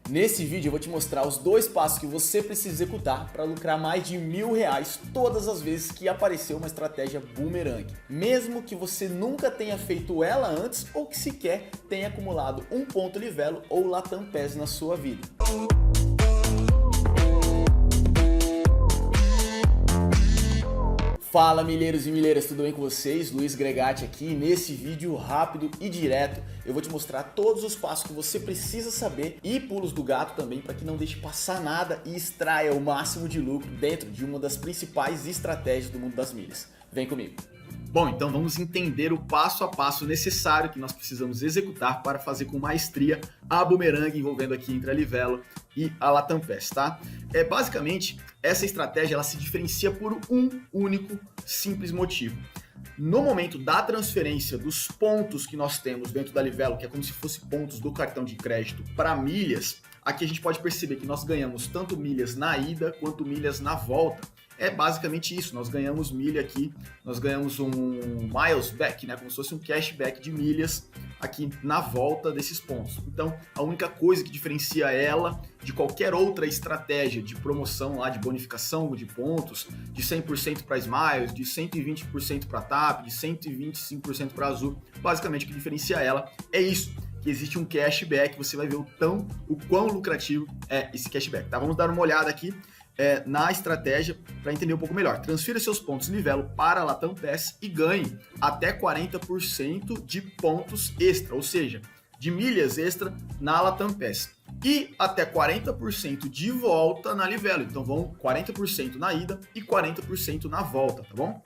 Nesse vídeo eu vou te mostrar os 2 passos que você precisa executar para lucrar mais de R$1.000 todas as vezes que aparecer uma estratégia boomerang, mesmo que você nunca tenha feito ela antes ou que sequer tenha acumulado um ponto livelo ou Latam PES na sua vida. Fala milheiros e milheiras, tudo bem com vocês? Luiz Gregatti aqui. Nesse vídeo rápido e direto eu vou te mostrar todos os passos que você precisa saber e pulos do gato também para que não deixe passar nada e extraia o máximo de lucro dentro de uma das principais estratégias do mundo das milhas. Vem comigo! Bom, então vamos entender o passo a passo necessário que nós precisamos executar para fazer com maestria a boomerang envolvendo aqui entre a Livelo e a Latam PES, tá? Basicamente, essa estratégia ela se diferencia por um único simples motivo. No momento da transferência dos pontos que nós temos dentro da Livelo, que é como se fosse pontos do cartão de crédito para milhas, aqui a gente pode perceber que nós ganhamos tanto milhas na ida quanto milhas na volta. É basicamente isso, nós ganhamos milha aqui, nós ganhamos um miles back, né, como se fosse um cashback de milhas aqui na volta desses pontos. Então, a única coisa que diferencia ela de qualquer outra estratégia de promoção lá, de bonificação de pontos, de 100% para Smiles, de 120% para TAP, de 125% para Azul, basicamente o que diferencia ela é isso, que existe um cashback, você vai ver o quão lucrativo é esse cashback, tá? Vamos dar uma olhada aqui na estratégia para entender um pouco melhor. Transfira seus pontos Livelo para a Latam PES e ganhe até 40% de pontos extra, ou seja, de milhas extra na Latam PES. E até 40% de volta na Livelo. Então vão 40% na ida e 40% na volta, tá bom?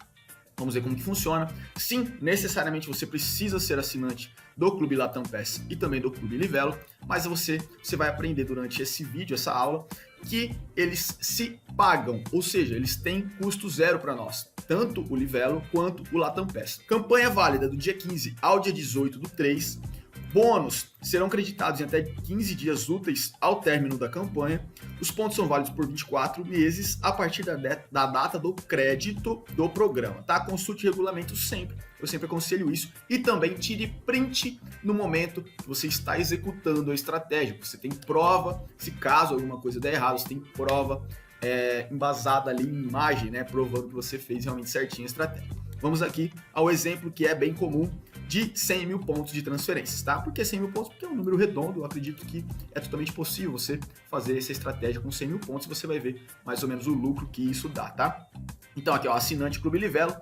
Vamos ver como que funciona. Sim, necessariamente você precisa ser assinante do Clube Latam PES e também do Clube Livelo, mas você vai aprender durante esse vídeo, essa aula, que eles se pagam, ou seja, eles têm custo zero para nós, tanto o Livelo quanto o Latam PES. Campanha válida do dia 15 ao dia 18 do 3. Bônus serão creditados em até 15 dias úteis ao término da campanha. Os pontos são válidos por 24 meses a partir da data do crédito do programa, tá? Consulte o regulamento sempre, eu sempre aconselho isso. E também tire print no momento que você está executando a estratégia. Você tem prova, se caso alguma coisa der errado, você tem prova embasada ali em imagem, né? Provando que você fez realmente certinho a estratégia. Vamos aqui ao exemplo que é bem comum de 100 mil pontos de transferências, tá? Por que 100 mil pontos? Porque é um número redondo, eu acredito que é totalmente possível você fazer essa estratégia com 100 mil pontos e você vai ver mais ou menos o lucro que isso dá, tá? Então aqui, ó, assinante Clube Livelo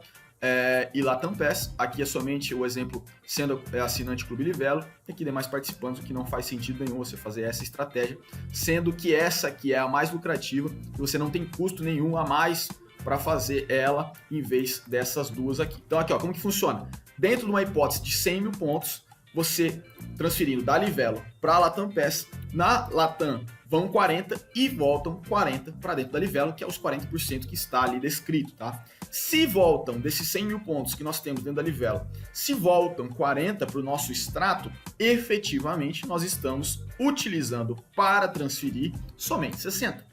e Latam PES, aqui é somente o exemplo sendo assinante Clube Livelo, e aqui demais participantes, o que não faz sentido nenhum você fazer essa estratégia, sendo que essa aqui é a mais lucrativa e você não tem custo nenhum a mais para fazer ela em vez dessas duas aqui. Então aqui, ó, como que funciona? Dentro de uma hipótese de 100 mil pontos, você transferindo da Livelo para a Latam PES, na Latam vão 40 e voltam 40 para dentro da Livelo, que é os 40% que está ali descrito, tá? Se voltam desses 100 mil pontos que nós temos dentro da Livelo, se voltam 40 para o nosso extrato, efetivamente nós estamos utilizando para transferir somente 60.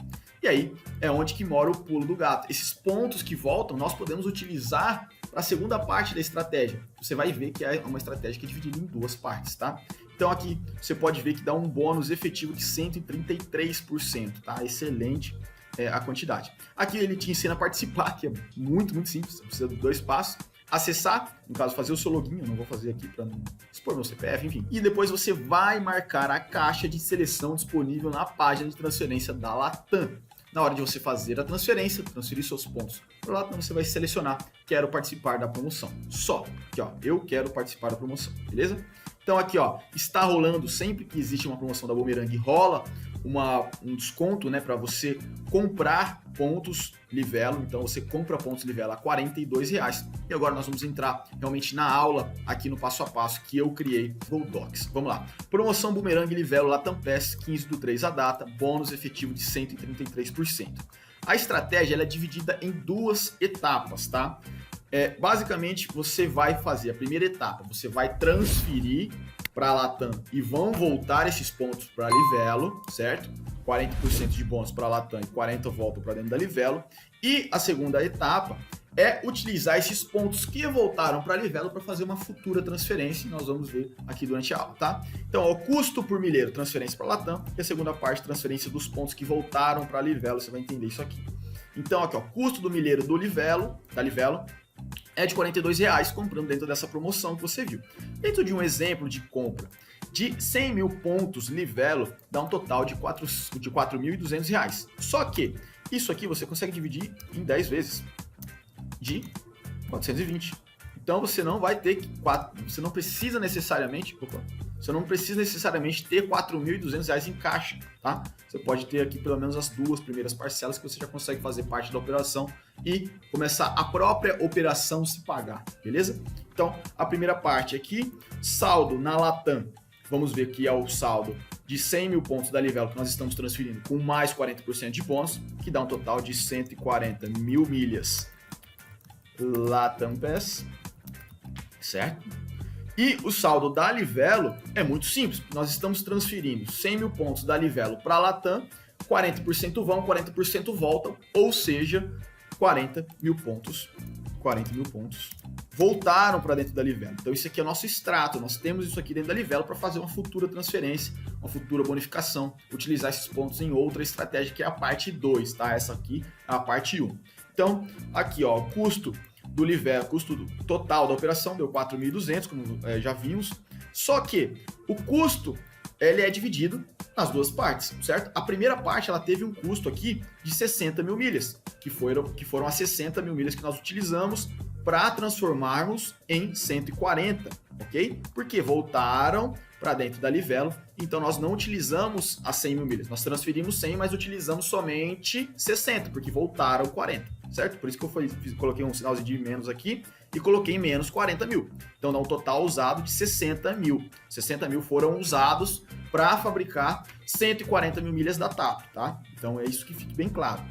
E aí é onde que mora o pulo do gato. Esses pontos que voltam, nós podemos utilizar para a segunda parte da estratégia. Você vai ver que é uma estratégia que é dividida em duas partes, tá? Então aqui você pode ver que dá um bônus efetivo de 133%, tá? Excelente a quantidade. Aqui ele te ensina a participar, que é muito, muito simples. Você precisa de 2 passos. Acessar, no caso fazer o seu login, eu não vou fazer aqui para não expor meu CPF, enfim. E depois você vai marcar a caixa de seleção disponível na página de transferência da Latam. Na hora de você fazer a transferência, transferir seus pontos para lá, então você vai selecionar quero participar da promoção. Só aqui, ó, eu quero participar da promoção, beleza? Então aqui, ó, está rolando sempre que existe uma promoção da Boomerang, rola um desconto, né, para você comprar pontos Livelo. Então você compra pontos Livelo a R$42. E agora nós vamos entrar realmente na aula aqui no passo a passo que eu criei no Docs. Vamos lá. Promoção Boomerang Livelo Latam PES 15 do 3 a data, bônus efetivo de 133%. A estratégia ela é dividida em 2 etapas, tá? Basicamente você vai fazer a primeira etapa, você vai transferir para a Latam e vão voltar esses pontos para a Livelo, certo? 40% de bônus para a Latam e 40% voltam para dentro da Livelo. E a segunda etapa é utilizar esses pontos que voltaram para a Livelo para fazer uma futura transferência, e nós vamos ver aqui durante a aula, tá? Então, ó, o custo por milheiro, transferência para a Latam, e a segunda parte, transferência dos pontos que voltaram para a Livelo, você vai entender isso aqui. Então, aqui, ó, custo do milheiro da Livelo, é de R$ 42,00, comprando dentro dessa promoção que você viu. Dentro de um exemplo de compra de 100 mil pontos Livelo, dá um total de R$ 4.200. Só que isso aqui você consegue dividir em 10 vezes de 420. Então você não vai ter que você não precisa necessariamente ter R$ 4.200 em caixa, tá? Você pode ter aqui pelo menos as duas primeiras parcelas que você já consegue fazer parte da operação e começar a própria operação se pagar, beleza? Então, a primeira parte aqui, saldo na Latam, vamos ver que é o saldo de 100 mil pontos da Livelo que nós estamos transferindo com mais 40% de bônus, que dá um total de 140 mil milhas Latam Pass, certo? E o saldo da Livelo é muito simples. Nós estamos transferindo 100 mil pontos da Livelo para a Latam, 40% vão, 40% voltam, ou seja, 40 mil pontos voltaram para dentro da Livelo. Então isso aqui é o nosso extrato, nós temos isso aqui dentro da Livelo para fazer uma futura transferência, uma futura bonificação, utilizar esses pontos em outra estratégia que é a parte 2, tá? Essa aqui é a parte 1. Então, aqui ó, o custo do Livelo, custo total da operação deu 4.200, como já vimos, só que o custo ele é dividido nas duas partes, certo? A primeira parte ela teve um custo aqui de 60 mil milhas, que foram as 60 mil milhas que nós utilizamos para transformarmos em 140, ok? Porque voltaram para dentro da Livelo, então nós não utilizamos as 100 mil milhas, nós transferimos 100, mas utilizamos somente 60, porque voltaram 40, certo? Por isso que eu coloquei um sinalzinho de menos aqui e coloquei menos 40 mil. Então dá um total usado de 60 mil. 60 mil foram usados para fabricar 140 mil milhas da TAP, tá? Então é isso que fique bem claro.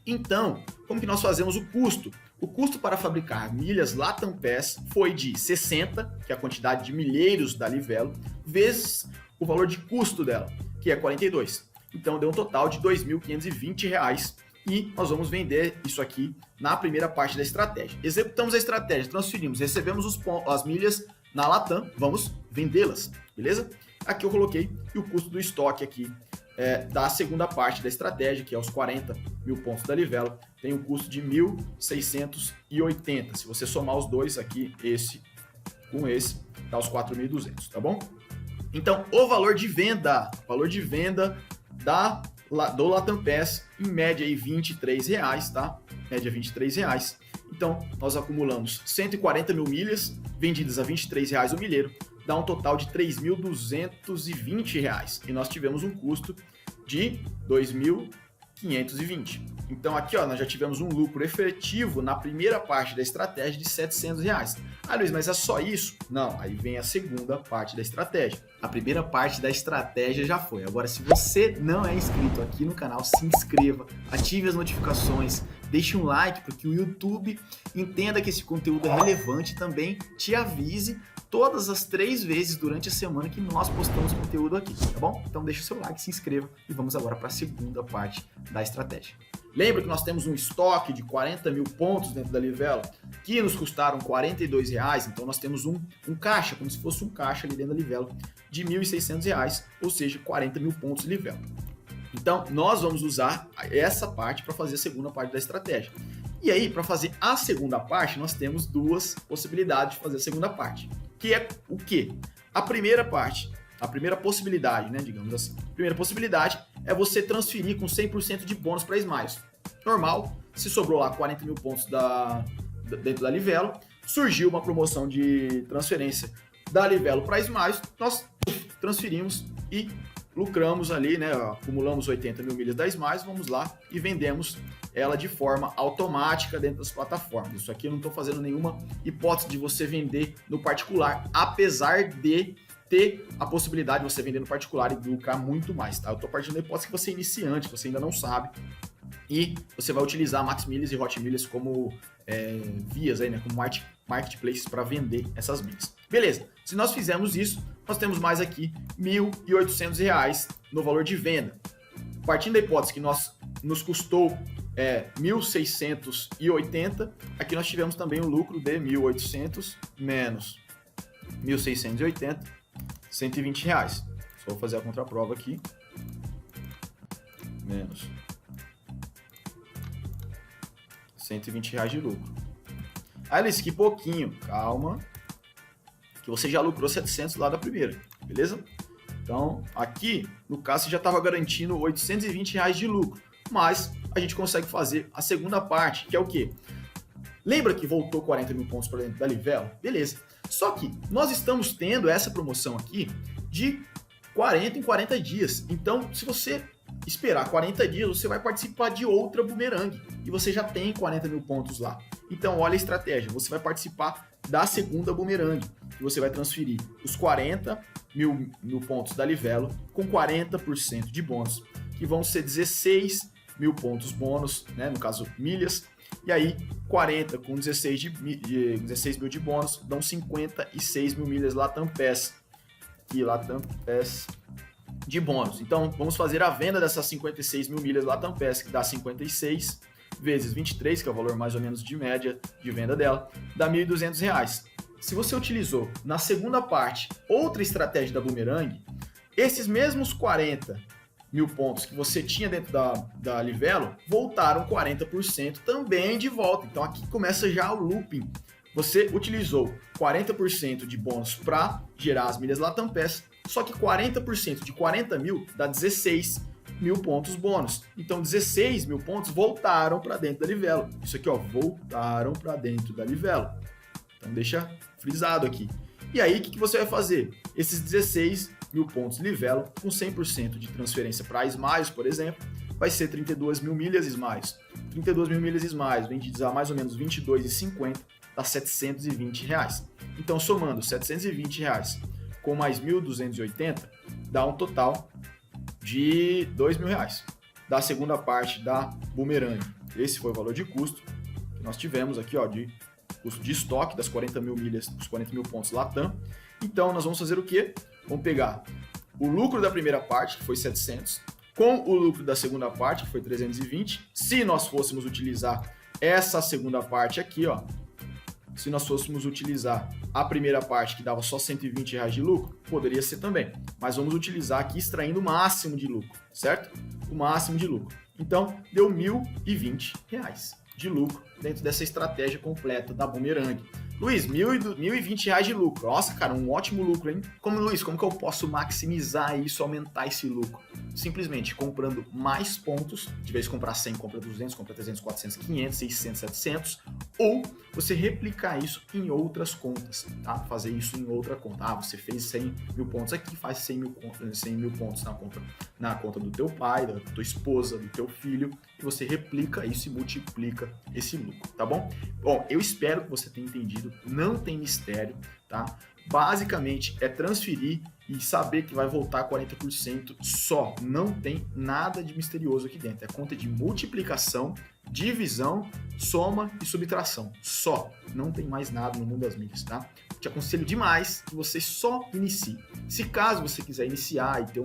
Então, como que nós fazemos o custo? O custo para fabricar milhas Latam Pass foi de 60, que é a quantidade de milheiros da Livelo, vezes o valor de custo dela, que é 42. Então deu um total de R$ 2.520 e nós vamos vender isso aqui na primeira parte da estratégia. Executamos a estratégia, transferimos, recebemos as milhas na Latam, vamos vendê-las, beleza? Aqui eu coloquei e o custo do estoque aqui da segunda parte da estratégia, que é os 40 mil pontos da Livelo, tem um custo de 1.680. Se você somar os dois aqui, esse com esse, dá os 4.200, tá bom? Então, o valor de venda do Latam Pass, em média aí R$23, tá? Média R$23. Então, nós acumulamos 140 mil milhas vendidas a R$23 o milheiro, dá um total de R$3.220 e nós tivemos um custo de 2.520. Então aqui ó, nós já tivemos um lucro efetivo na primeira parte da estratégia de R$700. Ah, Luiz, mas é só isso? Não, aí vem a segunda parte da estratégia. A primeira parte da estratégia já foi. Agora, se você não é inscrito aqui no canal, se inscreva, ative as notificações, deixe um like para que o YouTube entenda que esse conteúdo é relevante e também te avise todas as 3 vezes durante a semana que nós postamos conteúdo aqui, tá bom? Então deixa o seu like, se inscreva e vamos agora para a segunda parte da estratégia. Lembra que nós temos um estoque de 40 mil pontos dentro da Livelo que nos custaram R$42, então nós temos um caixa, como se fosse um caixa ali dentro da Livelo de R$1.600, ou seja, 40 mil pontos Livelo. Então nós vamos usar essa parte para fazer a segunda parte da estratégia. E aí, para fazer a segunda parte, nós temos duas possibilidades de fazer a segunda parte. Que é o quê? A primeira parte, a primeira possibilidade, né, digamos assim. A primeira possibilidade é você transferir com 100% de bônus para Smiles. Normal, se sobrou lá 40 mil pontos dentro da Livelo, surgiu uma promoção de transferência da Livelo para Smiles, nós transferimos e lucramos ali, né, acumulamos 80 mil milhas da Smiles, vamos lá e vendemos ela de forma automática dentro das plataformas. Isso aqui eu não estou fazendo nenhuma hipótese de você vender no particular, apesar de ter a possibilidade de você vender no particular e lucrar muito mais, tá? Eu estou partindo da hipótese que você é iniciante, você ainda não sabe, e você vai utilizar Max Milhas e Hot Milhas como vias aí, né, como marketplaces para vender essas milhas. Beleza, se nós fizermos isso, nós temos mais aqui R$1.800 no valor de venda. Partindo da hipótese que nos custou é 1.680, aqui nós tivemos também o lucro de 1.800 menos 1.680, R$120. Só vou fazer a contraprova aqui. Menos R$120 de lucro. Aí, Luiz, que pouquinho. Calma. Que você já lucrou 700 lá da primeira, beleza? Então, aqui, no caso, você já estava garantindo R$820 de lucro. Mas a gente consegue fazer a segunda parte, que é o quê? Lembra que voltou 40 mil pontos para dentro da Livelo? Beleza. Só que nós estamos tendo essa promoção aqui de 40 em 40 dias. Então, se você esperar 40 dias, você vai participar de outra bumerangue. E você já tem 40 mil pontos lá. Então, olha a estratégia. Você vai participar da segunda bumerangue. E você vai transferir os 40 mil pontos da Livelo com 40% de bônus, que vão ser 16 mil pontos bônus, né? No caso, milhas. E aí, 40 com 16 mil de bônus, dão 56 mil milhas Latam Pass. E Latam Pass de bônus. Então, vamos fazer a venda dessas 56 mil milhas Latam Pass, que dá 56 vezes 23, que é o valor mais ou menos de média de venda dela, dá R$ 1.200. Se você utilizou na segunda parte outra estratégia da bumerangue, esses mesmos 40 mil pontos que você tinha dentro da Livelo voltaram 40% também de volta. Então aqui começa já o looping. Você utilizou 40% de bônus para gerar as milhas Latam Pass, só que 40% de 40 mil dá 16 mil pontos bônus. Então 16 mil pontos voltaram para dentro da Livelo. Isso aqui, ó, voltaram para dentro da Livelo. Então deixa frisado aqui. E aí, o que você vai fazer? Esses 16 mil pontos Livelo, com 100% de transferência para Smiles, por exemplo, vai ser 32 mil milhas Smiles. 32 mil milhas Smiles, vendidas a mais ou menos R$ 22,50, dá R$ 720. Então, somando R$ 720 com mais 1.280, dá um total de R$ 2.000. Da segunda parte da bumerangue. Esse foi o valor de custo que nós tivemos aqui, ó, de custo de estoque das 40 mil milhas, dos 40 mil pontos Latam. Então, nós vamos fazer o quê? Vamos pegar o lucro da primeira parte, que foi 700, com o lucro da segunda parte, que foi 320. Se nós fôssemos utilizar essa segunda parte aqui, ó, se nós fôssemos utilizar a primeira parte, que dava só R$120 de lucro, poderia ser também. Mas vamos utilizar aqui extraindo o máximo de lucro, certo? O máximo de lucro. Então, deu R$1.020 de lucro dentro dessa estratégia completa da bumerangue. Luiz, R$1.020 de lucro. Nossa, cara, um ótimo lucro, hein? Luiz, como que eu posso maximizar isso, aumentar esse lucro? Simplesmente comprando mais pontos. De vez em comprar 100, compra 200, compra 300, 400, 500, 600, 700. Ou você replicar isso em outras contas, tá? Fazer isso em outra conta. Ah, você fez 100 mil pontos aqui, faz 100 mil pontos na conta do teu pai, da tua esposa, do teu filho. E você replica isso e multiplica esse lucro, tá bom? Bom, eu espero que você tenha entendido. Não tem mistério, tá? Basicamente é transferir e saber que vai voltar 40% só. Não tem nada de misterioso aqui dentro. É conta de multiplicação, divisão, soma e subtração. Só. Não tem mais nada no mundo das milhas, tá? Te aconselho demais que você só inicie. Se caso você quiser iniciar e ter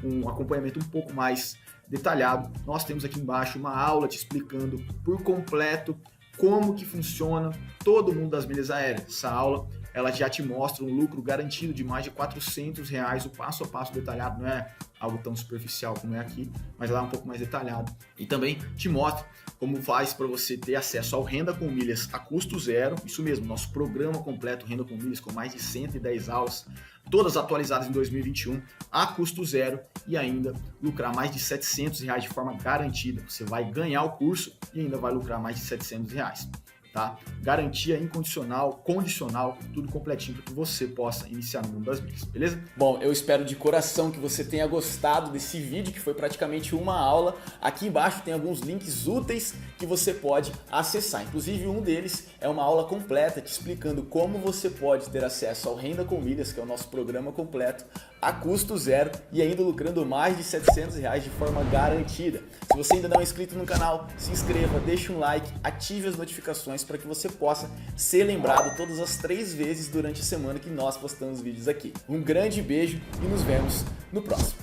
um acompanhamento um pouco mais detalhado, nós temos aqui embaixo uma aula te explicando por completo como que funciona todo o mundo das milhas aéreas. Essa aula, ela já te mostra um lucro garantido de mais de R$400, o passo a passo detalhado, não é algo tão superficial como é aqui, mas lá é um pouco mais detalhado. E também te mostra como faz para você ter acesso ao Renda com Milhas a custo zero, isso mesmo, nosso programa completo Renda com Milhas, com mais de 110 aulas, todas atualizadas em 2021, a custo zero, e ainda lucrar mais de R$700 de forma garantida. Você vai ganhar o curso e ainda vai lucrar mais de R$700. Tá? Garantia incondicional, condicional, tudo completinho para que você possa iniciar no mundo das milhas, beleza? Bom, eu espero de coração que você tenha gostado desse vídeo, que foi praticamente uma aula. Aqui embaixo tem alguns links úteis que você pode acessar. Inclusive um deles é uma aula completa te explicando como você pode ter acesso ao Renda com Milhas, que é o nosso programa completo, a custo zero e ainda lucrando mais de R$700 de forma garantida. Se você ainda não é inscrito no canal, se inscreva, deixe um like, ative as notificações para que você possa ser lembrado todas as 3 vezes durante a semana que nós postamos vídeos aqui. Um grande beijo e nos vemos no próximo.